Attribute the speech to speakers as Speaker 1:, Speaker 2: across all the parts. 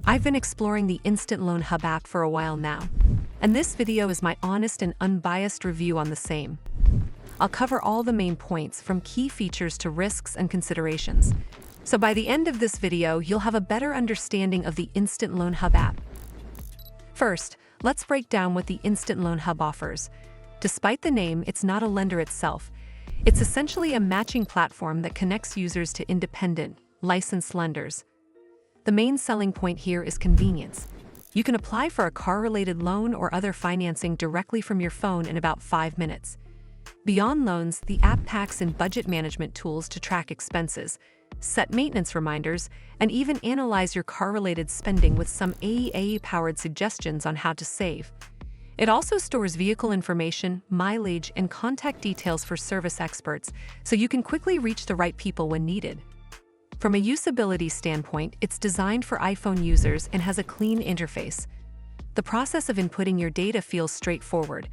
Speaker 1: I've been exploring the Instant Loan Hub app for a while now, and this video is my honest and unbiased review on the same. I'll cover all the main points, from key features to risks and considerations. So by the end of this video, you'll have a better understanding of the Instant Loan Hub app. First, let's break down what the Instant Loan Hub offers. Despite the name, it's not a lender itself. It's essentially a matching platform that connects users to independent, licensed lenders. The main selling point here is convenience. You can apply for a car-related loan or other financing directly from your phone in about 5 minutes. Beyond loans, the app packs in budget management tools to track expenses, set maintenance reminders, and even analyze your car-related spending with some AI-powered suggestions on how to save. It also stores vehicle information, mileage, and contact details for service experts, so you can quickly reach the right people when needed. From a usability standpoint, it's designed for iPhone users and has a clean interface. The process of inputting your data feels straightforward,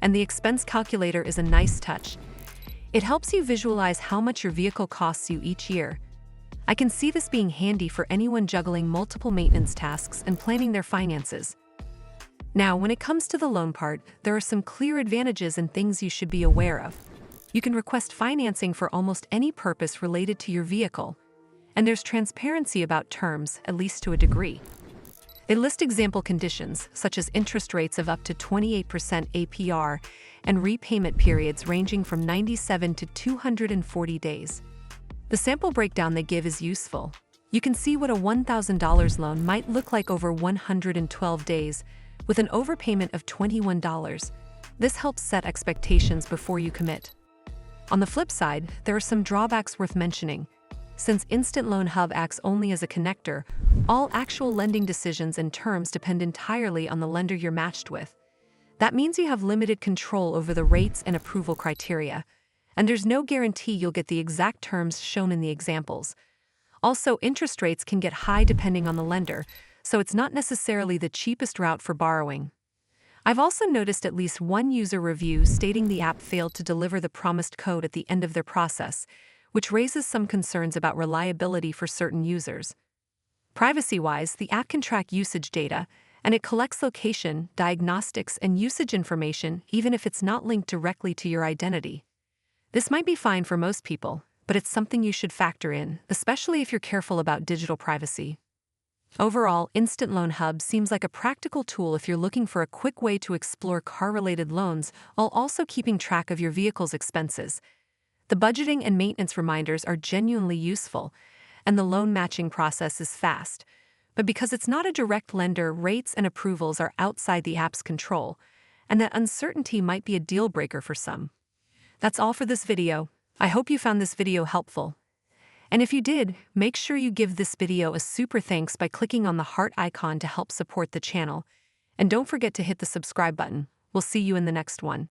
Speaker 1: and the expense calculator is a nice touch. It helps you visualize how much your vehicle costs you each year. I can see this being handy for anyone juggling multiple maintenance tasks and planning their finances. Now, when it comes to the loan part, there are some clear advantages and things you should be aware of. You can request financing for almost any purpose related to your vehicle, and there's transparency about terms, at least to a degree. They list example conditions, such as interest rates of up to 28% APR and repayment periods ranging from 97 to 240 days. The sample breakdown they give is useful. You can see what a $1,000 loan might look like over 112 days, with an overpayment of $21. This helps set expectations before you commit. On the flip side, there are some drawbacks worth mentioning. Since Instant Loan Hub acts only as a connector, all actual lending decisions and terms depend entirely on the lender you're matched with. That means you have limited control over the rates and approval criteria, and there's no guarantee you'll get the exact terms shown in the examples. Also, interest rates can get high depending on the lender, so it's not necessarily the cheapest route for borrowing. I've also noticed at least one user review stating the app failed to deliver the promised code at the end of their process, which raises some concerns about reliability for certain users. Privacy-wise, the app can track usage data, and it collects location, diagnostics, and usage information even if it's not linked directly to your identity. This might be fine for most people, but it's something you should factor in, especially if you're careful about digital privacy. Overall, Instant Loan Hub seems like a practical tool if you're looking for a quick way to explore car-related loans while also keeping track of your vehicle's expenses. The budgeting and maintenance reminders are genuinely useful, and the loan matching process is fast. But because it's not a direct lender, rates and approvals are outside the app's control, and that uncertainty might be a deal breaker for some. That's all for this video. I hope you found this video helpful. And if you did, make sure you give this video a super thanks by clicking on the heart icon to help support the channel. And don't forget to hit the subscribe button. We'll see you in the next one.